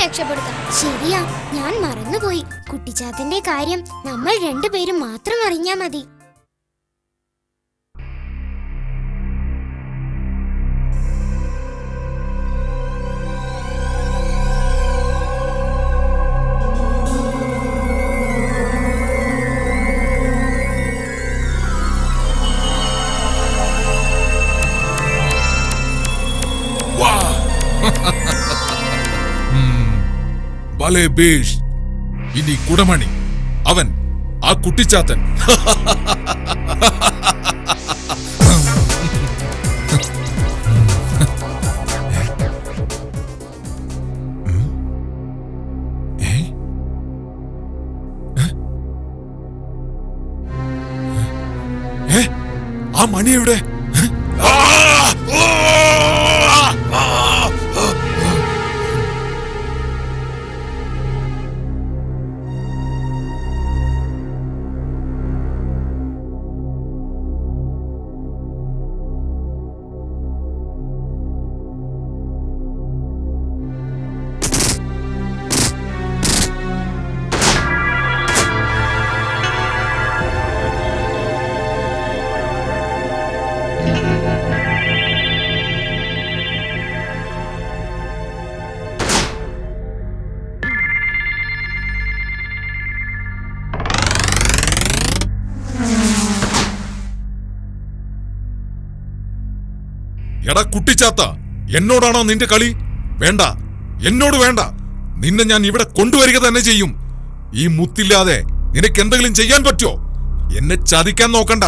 രക്ഷപ്പെടുത്തണം. ശരിയാ, ഞാൻ മറന്നുപോയി. കുട്ടിച്ചാത്തന്റെ കാര്യം നമ്മൾ രണ്ടുപേരും മാത്രം അറിഞ്ഞാ മതി. ഇനി കുടമണി, അവൻ ആ കുട്ടിച്ചാത്തൻ. ആ മണി എവിടെ? എടാ കുട്ടിച്ചാത്ത, എന്നോടാണോ നിന്റെ കളി? വേണ്ട, എന്നോട് വേണ്ട. നിന്നെ ഞാൻ ഇവിടെ കൊണ്ടുവരിക തന്നെ ചെയ്യും. ഈ മുത്തില്ലാതെ നിനക്ക് എന്തെങ്കിലും ചെയ്യാൻ പറ്റുമോ? എന്നെ ചതിക്കാൻ നോക്കണ്ട.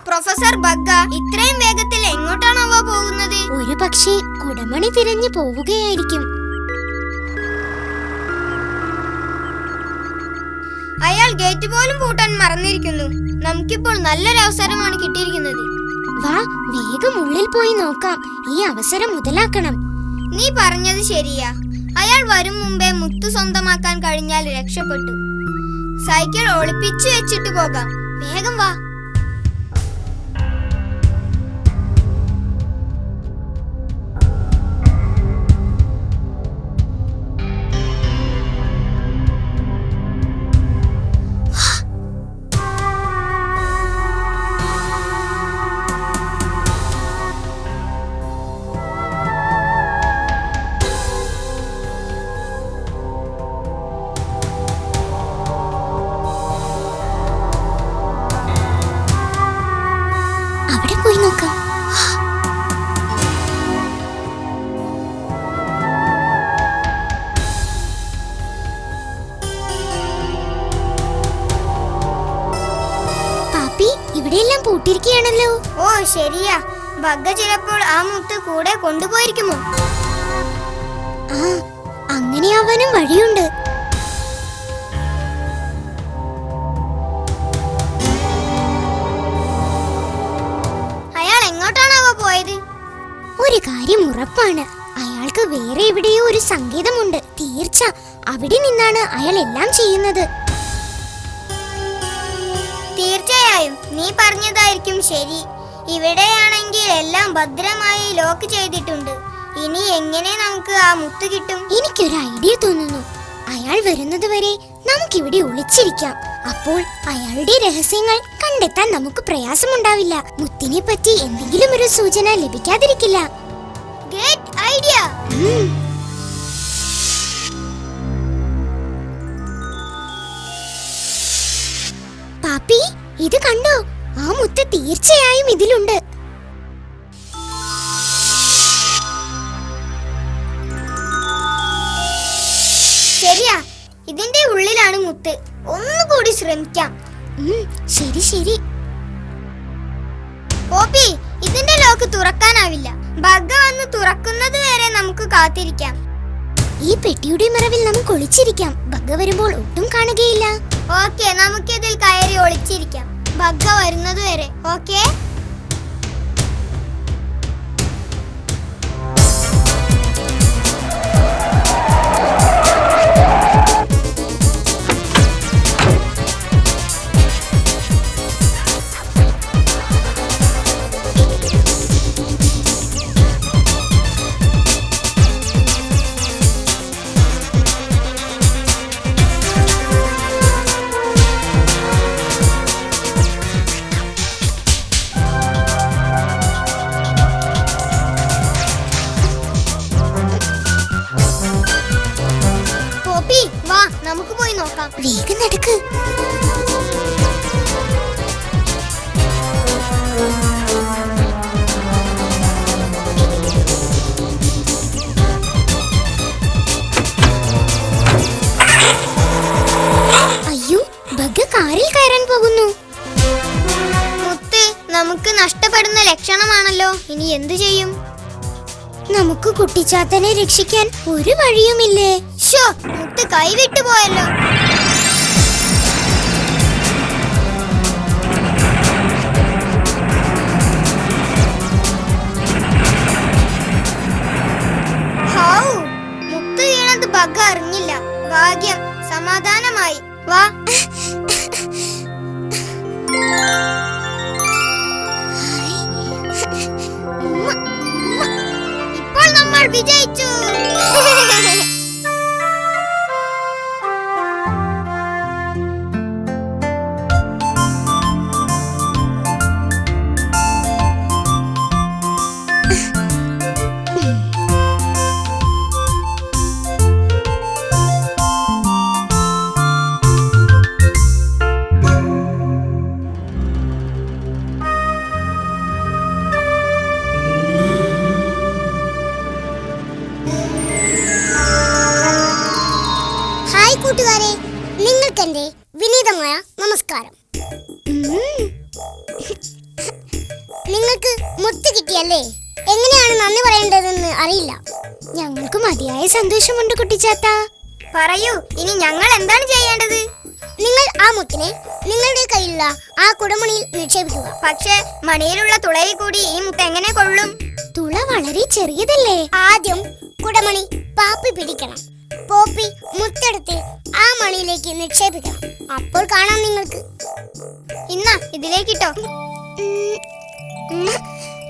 പ്രൊഫസർ ബഗ്ഗ ഇത്രയും വേഗത്തിൽ എങ്ങോട്ടാണാവോ പോകുന്നത്? ഒരു പക്ഷേ കുടമണി തിരഞ്ഞു പോവുകയായിരിക്കും. അയാൾ ഗേറ്റ് പോലും പൂട്ടാൻ മറന്നിരിക്കുന്നു. നമുക്കിപ്പോൾ നല്ലൊരു അവസരമാണ് കിട്ടിയിരിക്കുന്നത്. വാ, വേഗം ഉള്ളിൽ പോയി നോക്കാം. ഈ അവസരം മുതലാക്കണം. നീ പറഞ്ഞത് ശരിയാ. അയാൾ വരും മുമ്പേ മുത്തു സ്വന്തമാക്കാൻ കഴിഞ്ഞാൽ രക്ഷപ്പെട്ടു. സൈക്കിൾ ഒളിപ്പിച്ചു വെച്ചിട്ട് പോകാം. വേഗം വാ. അവിടെ പോയി നോക്കാം. പാപ്പി, ഇവിടെയെല്ലാം പൂട്ടിയിരിക്കുകയാണല്ലോ. ഓ ശരിയാ. ബഗ്ഗ ചിലപ്പോൾ ആ മുത്ത് കൂടെ കൊണ്ടുപോയിരിക്കുമോ? ആ, അങ്ങനെ ആവാനും വഴിയുണ്ട്. ഒരു കാര്യം ഉറപ്പാണ്, അയാൾക്ക് വേറെ എവിടെയോ ഒരു സങ്കേതമുണ്ട്. തീർച്ച അവിടെ നിന്നാണ് അയാൾ എല്ലാം ചെയ്യുന്നത്. തീർച്ചയായും നീ പറഞ്ഞതായിരിക്കും ശരി. ഇവിടെയാണെങ്കിൽ എല്ലാം ഭദ്രമായി ലോക്ക് ചെയ്തിട്ടുണ്ട്. ഇനി എങ്ങനെ നമുക്ക് ആ മുത്ത് കിട്ടും? എനിക്കൊരു ഐഡിയ തോന്നുന്നു. അയാൾ വരുന്നത് വരെ നമുക്കിവിടെ ഒളിച്ചിരിക്കാം. അപ്പോൾ അയാളുടെ രഹസ്യങ്ങൾ കണ്ടെത്താൻ നമുക്ക് പ്രയാസമുണ്ടാവില്ല. മുത്തിനെ പറ്റി എന്തെങ്കിലും ഒരു സൂചന ലഭിക്കാതിരിക്കില്ല. Great idea. പാപ്പി, ഇത് കണ്ടോ? ആ മുത്ത് തീർച്ചയായും ഇതിലുണ്ട്. ശരിയാ, ഇതിന്റെ ഉള്ളിലാണ് മുത്ത്. ഒന്നുകൂടി ശ്രമിക്കാം. ശരി ശരി. പോപ്പി, ഇതിന്റെ ലോക്ക് തുറക്കാനാവില്ല. ബഗ്ഗ വന്ന് തുറക്കുന്നത് വരെ നമുക്ക് കാത്തിരിക്കാം. ഈ പെട്ടിയുടെ മറവിൽ നമുക്ക് ഒളിച്ചിരിക്കാം. ബഗ്ഗ വരുമ്പോൾ ഒട്ടും കാണുകയില്ല. ഓക്കെ, നമുക്കിതിൽ കയറി ഒളിച്ചിരിക്കാം ബഗ്ഗ വരുന്നത് വരെ. ഓക്കെ. നമുക്ക് പോയി നോക്കാം. വേഗം നടക്ക്. അയ്യോ, ബഗ് കാറിൽ കയറാൻ പോകുന്നു. മുത്ത് നമുക്ക് നഷ്ടപ്പെടുന്ന ലക്ഷണമാണല്ലോ. ഇനി എന്തു ചെയ്യും? നമുക്ക് കുട്ടിച്ചാത്തനെ രക്ഷിക്കാൻ ഒരു വഴിയുമില്ലേ? ശോ, മുത്ത് കൈവിട്ടു പോയല്ലോ. ഹൗ, മുത്ത് വീണത് ബഗ് അറിഞ്ഞില്ല. ഭാഗ്യം, സമാധാനമായി. വാ. ഇപ്പോൾ നമ്മൾ വിജയിച്ചു. ഹായ് കൂട്ടുകാരെ, നിങ്ങൾക്കെന്റെ വിനീതമായ നമസ്കാരം. നിങ്ങൾക്ക് മുത്ത് കിട്ടിയല്ലേ? എങ്ങനെയാണ് നന്ദി പറയേണ്ടതെന്ന് അറിയില്ല. ഞങ്ങൾക്ക് മതിയായ സന്തോഷമുണ്ട് കുട്ടിച്ചാത്ത. പറയൂ, ഇനി ഞങ്ങൾ എന്താണ് ചെയ്യേണ്ടത്? നിങ്ങൾ ആ മുത്തിനെ നിങ്ങളുടെ കയ്യിലുള്ള ആ കുടമണിയിൽ നിക്ഷേപിക്കുക. പക്ഷേ മണിയിലുള്ള തുളയിൽ കൂടി ഈ മുത്ത് എങ്ങനെ കൊള്ളും? തുള വളരെ ചെറിയതല്ലേ? ആദ്യം കുടമണി പാപ്പി പിടിക്കണം. പോപ്പി മുത്തെടുത്ത് ആ മണിയിലേക്ക് നിക്ഷേപിക്കണം. അപ്പോൾ കാണാം നിങ്ങൾക്ക്. ഇന്നാ ഇതിലേക്കിട്ടോ.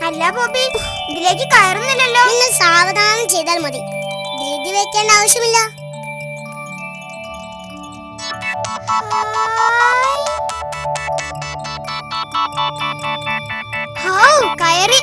അല്ല പോപ്പി, ഇതിലേക്ക് കയറുന്നില്ലല്ലോ. നിങ്ങൾ സാവധാനം ചെയ്താൽ മതി. ധൃതി വെക്കേണ്ട ആവശ്യമില്ല. ഹൗ, കയറി.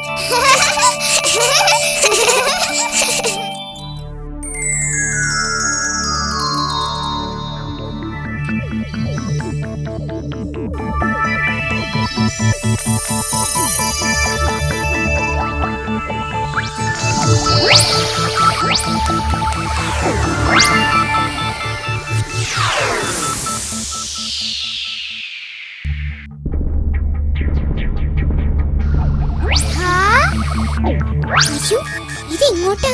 അയ്യോ, ഇത് ഇങ്ങോട്ട്.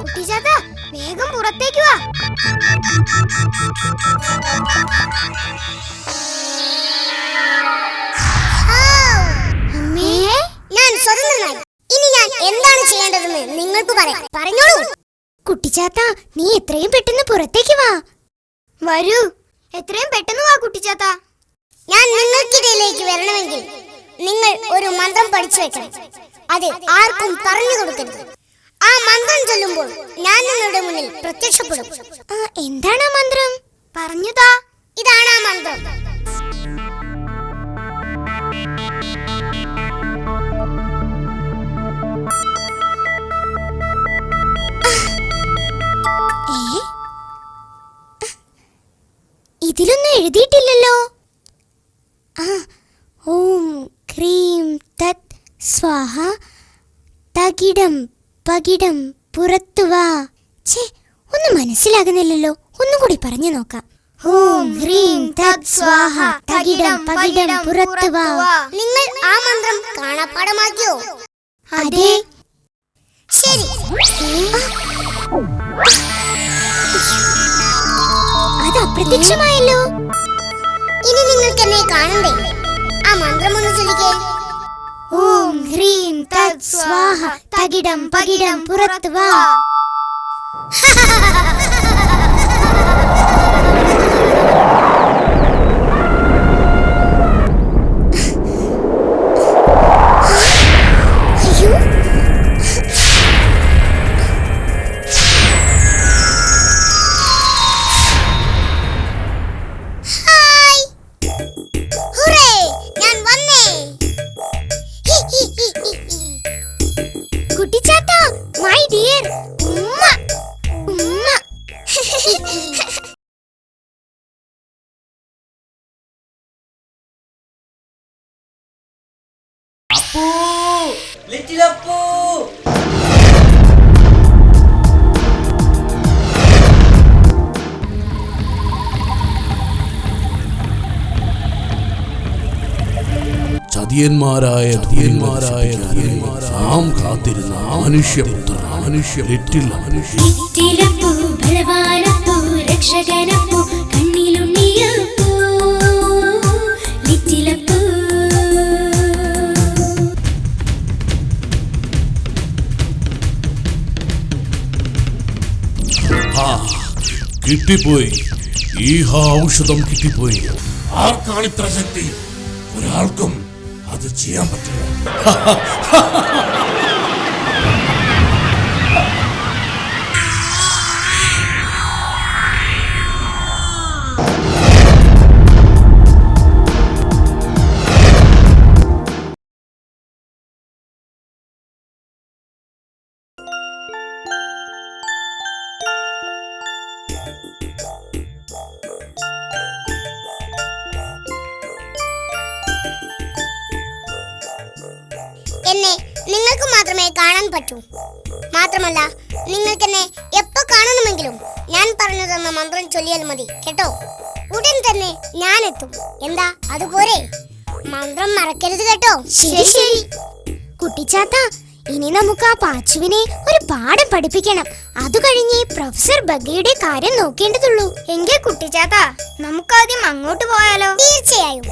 കുട്ടിച്ചാത്ത, വേഗം പുറത്തേക്ക് വാ. അമ്മേ, ഞാൻ സ്വതന്ത്രനായി. ഇനി ഞാൻ എന്താണ് ചെയ്യേണ്ടതെന്ന് നിങ്ങൾക്ക് പറയാം. പറഞ്ഞോളൂ. കുട്ടിച്ചാത്ത, നീ എത്രയും പെട്ടെന്ന് പുറത്തേക്ക് വാ. വരൂ, എത്രയും പെട്ടെന്ന് വാ കുട്ടിച്ചാത്ത. ഞാൻ നിങ്ങൾക്കിടയിലേക്ക് വരണമെങ്കിൽ നിങ്ങൾ ഒരു മന്ത്രം പഠിച്ചു വെക്കണം. അത് ആർക്കും പറഞ്ഞു കൊടുക്കരുത്. ആ മന്ത്രം ചൊല്ലുമ്പോൾ ഞാൻ നിങ്ങളുടെ മുന്നിൽ പ്രത്യക്ഷപ്പെടും. എന്താണ് ആ മന്ത്രം? പറഞ്ഞുതാ. ഇതാണ് ആ മന്ത്രം. ഇതിലൊന്നും എഴുതിയിട്ടില്ലല്ലോ. ഓം ക്രീം തത് സ്വാഹ തകിടം പകിടം പുറത്തുവാ. ഛേ, ഒന്നും മനസ്സിലാകുന്നില്ലല്ലോ. ഒന്നും കൂടി പറഞ്ഞു നോക്കാം. ഓം ഹ്രീം തത് സ്വാഹ തകിടം പകിടം പുറത്തുവാ. നിങ്ങൾ ആ മന്ത്രം കാണാപ്പാടമാക്കിയോ? അതെ. ശരി. അത് അപ്രത്യക്ഷമായല്ലോ. ഇനി നിങ്ങൾക്ക് എന്നെ കാണണ്ടേ? ആ മന്ത്രം ഒന്ന് ചൊല്ലിക്കേ. ഓം ഹ്രീം തത് സ്വാഹ തകിടം പകിടം പുറത്തു വാ. അയ്യോ, ഹായ്, ഹുറേ, ഞാൻ വന്നേ. കുട്ടിച്ചാത്ത, my dear, Appu, little Appu. ചതിയന്മാരായ നാം കാത്തിരുന്ന മനുഷ്യ ലിറ്റിൽ ലിറ്റിലപ്പൂ ബലവാനപ്പൂ രക്ഷകനപ്പൂ കണ്ണിലുണ്ണിയപ്പൂ ലിറ്റിലപ്പൂ. കിട്ടിപ്പോയി, ഈ ഔഷധം കിട്ടിപ്പോയി. ആർക്കാണ് ഇത്ര ശക്തി? ഒരാൾക്കും അത് ചെയ്യാൻ പറ്റില്ല. എന്നെ നിങ്ങൾക്ക് മാത്രമേ കാണാൻ പറ്റൂ. മാത്രമല്ല, നിങ്ങൾക്ക് എന്നെ എപ്പോ കാണണമെങ്കിലും ഞാൻ പറഞ്ഞു തന്ന മന്ത്രം ചൊല്ലിയാൽ മതി കേട്ടോ. ഉടൻ തന്നെ ഞാൻ എത്തും. എന്താ, അതുപോലെ മന്ത്രം മറക്കരുത് കേട്ടോ. ശരി ശരി കുട്ടിച്ചാത്ത, ഇനി നമുക്ക് ആ പാച്ചുവിനെ ഒരു പാഠം പഠിപ്പിക്കണം. അത് കഴിഞ്ഞ് പ്രൊഫസർ ബഗ്ഗയുടെ കാര്യം നോക്കേണ്ടതുള്ളൂ. എങ്കിൽ കുട്ടിച്ചാത്ത, നമുക്കാദ്യം അങ്ങോട്ട് പോയാലോ? തീർച്ചയായും,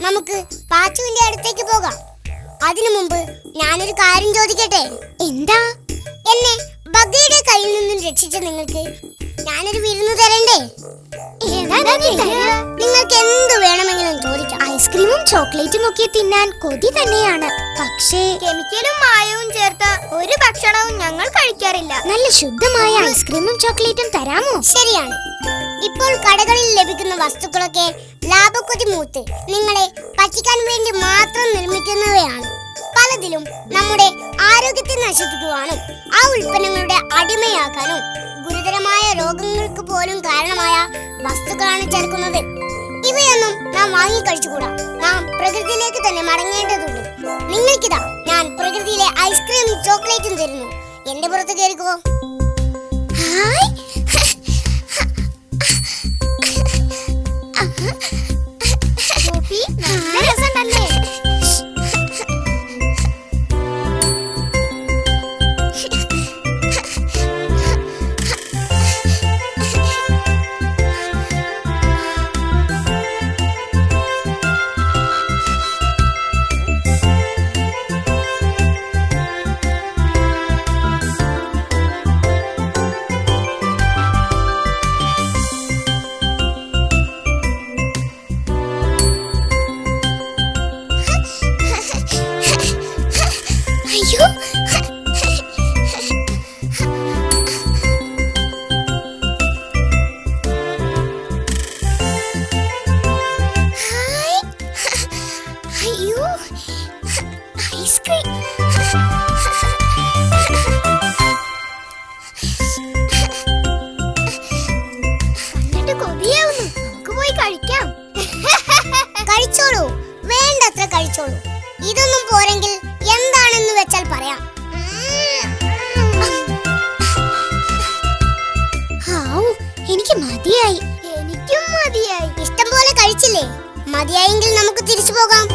നമുക്ക് പാച്ചുവിന്റെ അടുത്തേക്ക് പോകാം. അതിനു മുമ്പ് ഞാനൊരു കാര്യം ചോദിക്കട്ടെ? എന്താ? എന്നെ ബഗ്ഗയുടെ കയ്യിൽ നിന്നും രക്ഷിച്ച നിങ്ങൾക്ക് ഞാനൊരു വിരുന്ന് തരണ്ടേ? നിങ്ങൾക്ക് എന്ത് വേണമെങ്കിലും ചോദിക്കാം. ഐസ്ക്രീമും ചോക്ലേറ്റും ഒക്കെ തിന്നാൻ കൊതി തന്നെയാണ്. പക്ഷേ കെമിക്കലും മായവും ചേർത്ത ഒരു ഭക്ഷണവും ഞങ്ങൾ കഴിക്കാറില്ല. നല്ല ശുദ്ധമായ ഐസ്ക്രീമും ചോക്ലേറ്റും തരാമോ? ശരിയാണ്. ഇപ്പോൾ കടകളിൽ ലഭിക്കുന്ന വസ്തുക്കളൊക്കെ ലാഭക്കൊതി മൂത്ത് നിങ്ങളെ പറ്റിക്കാൻ വേണ്ടി മാത്രം നിർമ്മിക്കുന്നവയാണ്. പലതിലും നമ്മുടെ ആരോഗ്യത്തെ നശിപ്പിക്കുവാനും ആ ഉൽപ്പന്നങ്ങളുടെ അടിമയാക്കാനും ഗുരുതരമായ രോഗങ്ങൾക്ക് പോലും കാരണമായ വസ്തുക്കളാണ് ചേർക്കുന്നത്. ഇവയൊന്നും നാം വാങ്ങി കഴിച്ചുകൂടാ. നാം പ്രകൃതിയിലേക്ക് തന്നെ മടങ്ങേണ്ടതുണ്ട്. നിങ്ങൾക്കിതാ ഞാൻ പ്രകൃതിയിലെ ഐസ്ക്രീമും ചോക്ലേറ്റും തരുന്നു. എന്റെ പുറത്ത് കയറിക്കോ. ഹായ്. നല്ല രസമുണ്ടല്ലേ? അയ്യോ, ഹായ്. അയ്യോ, ഐസ്ക്രീം. കണ്ടിട്ട് കൊതിയാവുന്നു. നമുക്ക് പോയി കഴിക്കാം. കഴിച്ചോളൂ, വേണ്ടത്ര കഴിച്ചോളൂ. ഇതൊന്നും പോരെങ്കിൽ എന്താണെന്ന് വെച്ചാൽ പറയാം. ഹാവൂ, എനിക്ക് മതിയായി. എനിക്കും മതിയായി. ഇഷ്ടം പോലെ കഴിച്ചില്ലേ? മതിയായെങ്കിൽ നമുക്ക് തിരിച്ചു പോകാം.